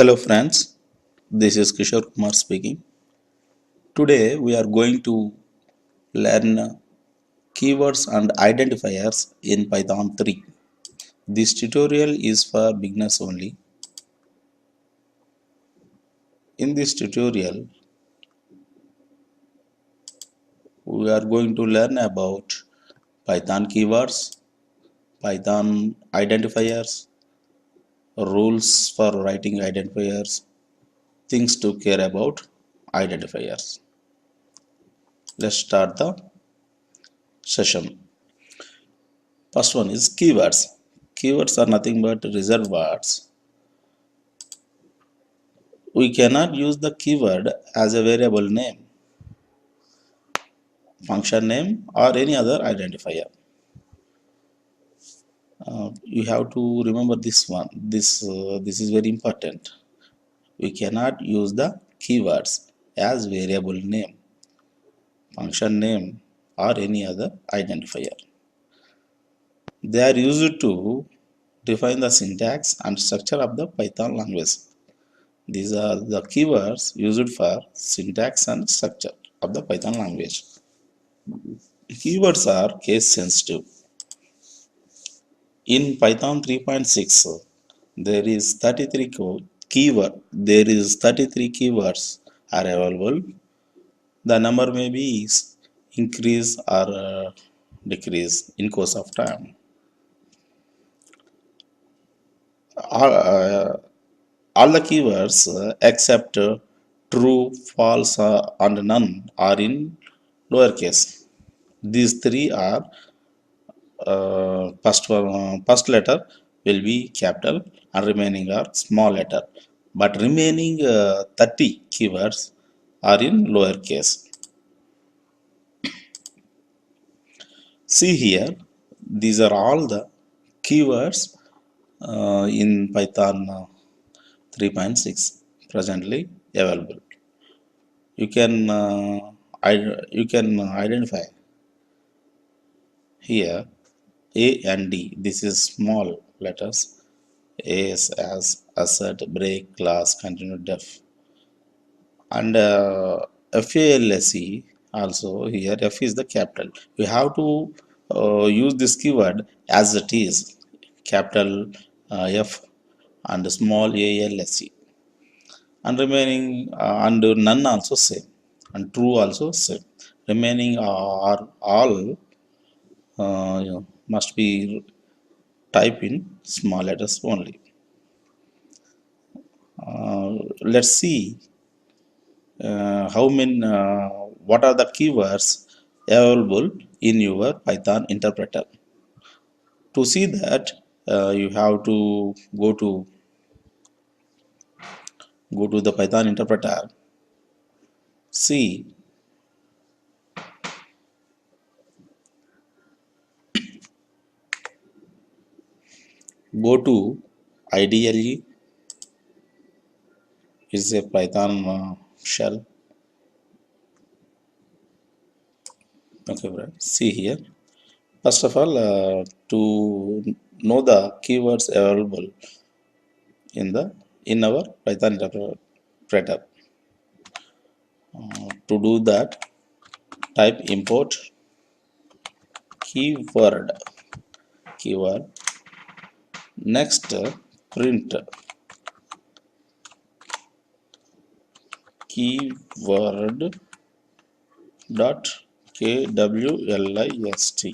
Hello friends, this is Kishore Kumar speaking. Today we are going to learn keywords and identifiers in Python 3. This tutorial is for beginners only. In this tutorial, we are going to learn about Python keywords, Python identifiers, rules for writing identifiers, things to care about identifiers. Let's start the session. First one is keywords. Keywords are nothing but reserved words. We cannot use the keyword as a variable name, function name, or any other identifier. You have to remember this one. This is very important. We cannot use the keywords as variable name, function name, or any other identifier. They are used to define the syntax and structure of the Python language. These are the keywords used for syntax and structure of the Python language. Keywords are case sensitive. In Python 3.6, there is 33 keywords are available. The number may be increase or decrease in course of time. All, uh, all the keywords except true, false, and none are in lowercase. These three are first letter will be capital and remaining are small letter, but remaining 30 keywords are in lowercase. See here, these are all the keywords in Python 3.6 presently available. You can identify here A and D. This is small letters. A is as assert, break, class, continue, def, and FALSE also. Here F is the capital. We have to use this keyword as it is, capital F and small ALSE, and remaining and none also same, and true also same. Remaining are all must be type in small letters only. Let's see how many what are the keywords available in your Python interpreter. To see that, you have to go to the Python interpreter. See, go to IDLE is a Python shell. Okay, right. See here. First of all, to know the keywords available in our Python interpreter, to do that, type import keyword, next print keyword dot kwlist.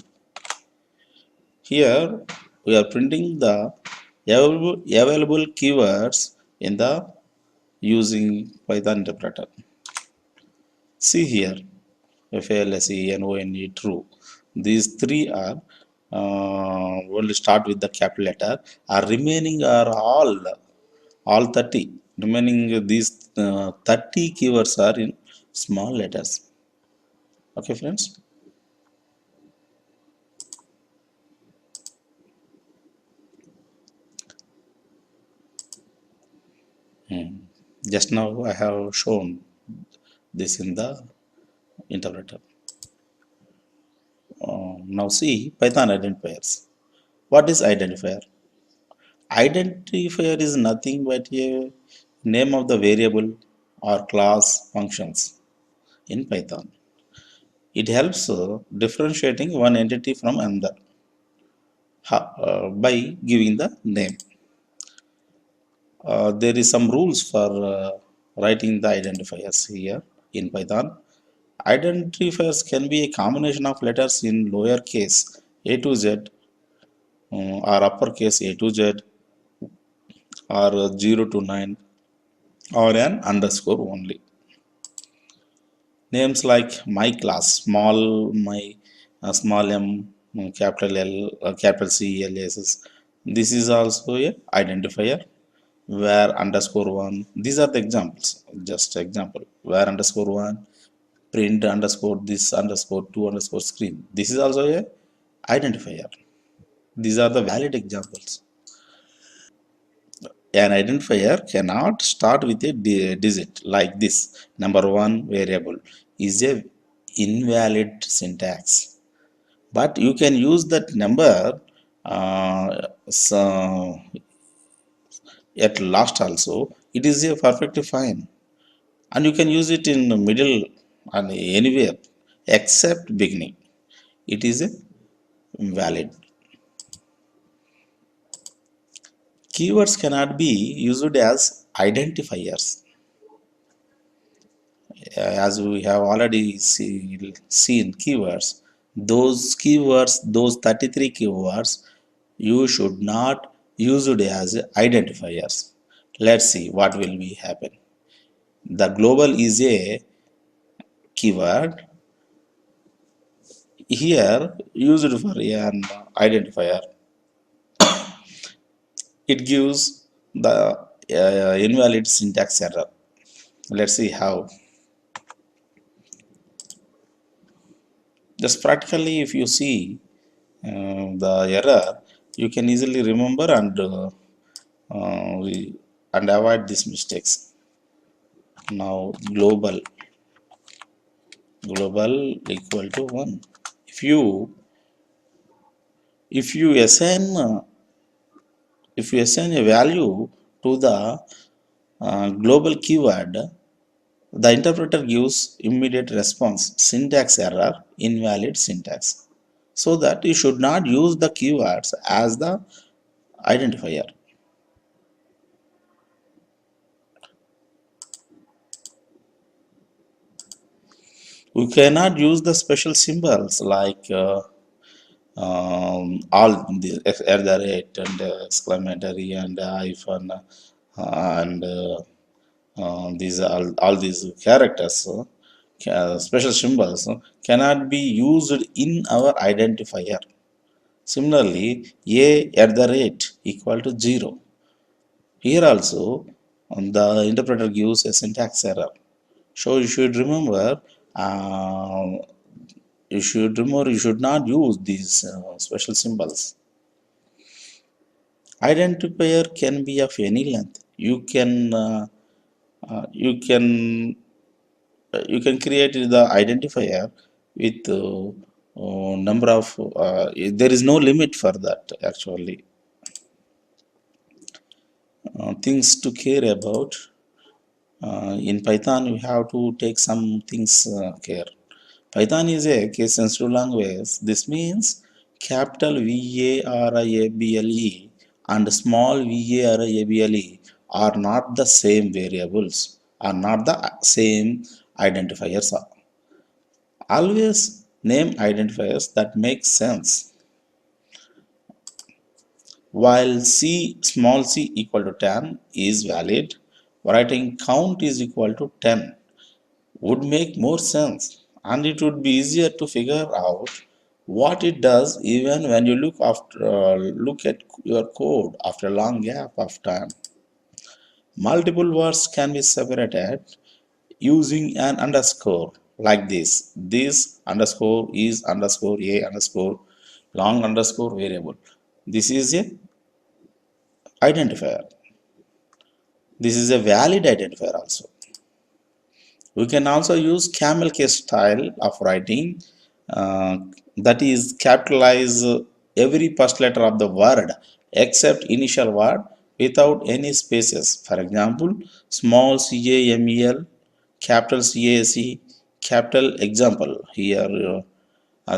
Here we are printing the available keywords in the using Python interpreter. See here, FALSE, NONE, true. These three are only start with the capital letter. Are remaining are all 30. Remaining these 30 keywords are in small letters. Okay, friends. Just now I have shown this in the interpreter. Now see Python identifiers. What is identifier? Identifier is nothing but a name of the variable or class functions in Python. It helps differentiating one entity from another by giving the name. There is some rules for writing the identifiers here in Python. Identifiers can be a combination of letters in lowercase a to z or uppercase a to z or 0 to 9 or an underscore only. Names like my class, small m, capital L, capital C, L, S. This is also a identifier. Where underscore one. These are the examples. Just example. Where underscore one, print underscore this underscore two underscore screen. This is also a identifier. These are the valid examples. An identifier cannot start with a digit like this. Number one variable is a invalid syntax. But you can use that number so at last also. It is a perfectly fine. And you can use it in the middle and anywhere except beginning. It is a valid. Keywords cannot be used as identifiers. As we have already seen keywords, those 33 keywords, you should not use it as identifiers. Let's see what will be happen. The global is a keyword here used for an identifier. It gives the invalid syntax error. Let's see how. Just practically, if you see the error, you can easily remember and avoid these mistakes. Now global equal to 1. If you if you assign uh, if you assign a value to the global keyword, the interpreter gives immediate response, syntax error, invalid syntax. So that you should not use the keywords as the identifier. We cannot use the special symbols like all the at the rate and exclamatory and hyphen and these all these characters, special symbols cannot be used in our identifier. Similarly, a at the rate equal to 0. Here also, the interpreter gives a syntax error. So uh, you should not use these special symbols. Identifier can be of any length. You can create the identifier with number of there is no limit for that actually. Things to care about. In Python, we have to take some things care. Python is a case-sensitive language. This means capital VARIABLE and small VARIABLE are not the same variables, are not the same identifiers. Always name identifiers that make sense. While small c equal to 10 is valid, writing count is equal to 10 would make more sense, and it would be easier to figure out what it does even when you look at your code after a long gap of time. Multiple words can be separated using an underscore like this. This underscore is underscore a underscore long underscore variable. This is a identifier. This is a valid identifier also. We can also use camel case style of writing, uh, that is capitalize every first letter of the word except initial word without any spaces. For example, small CAMEL, capital CAC, capital example. Here,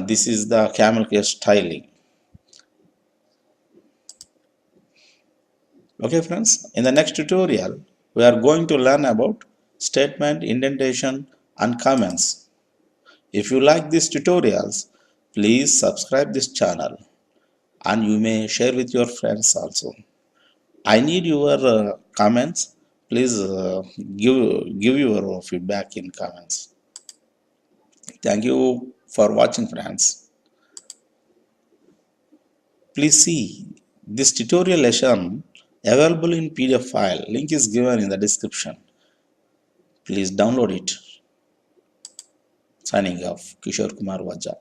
this is the camel case styling. Okay, friends, in the next tutorial, we are going to learn about statement, indentation, and comments. If you like these tutorials, please subscribe this channel and you may share with your friends also. I need your comments. Please give your feedback in comments. Thank you for watching, friends. Please see this tutorial lesson available in PDF file. Link is given in the description. Please download it. Signing off, Kishore Kumar Vajja.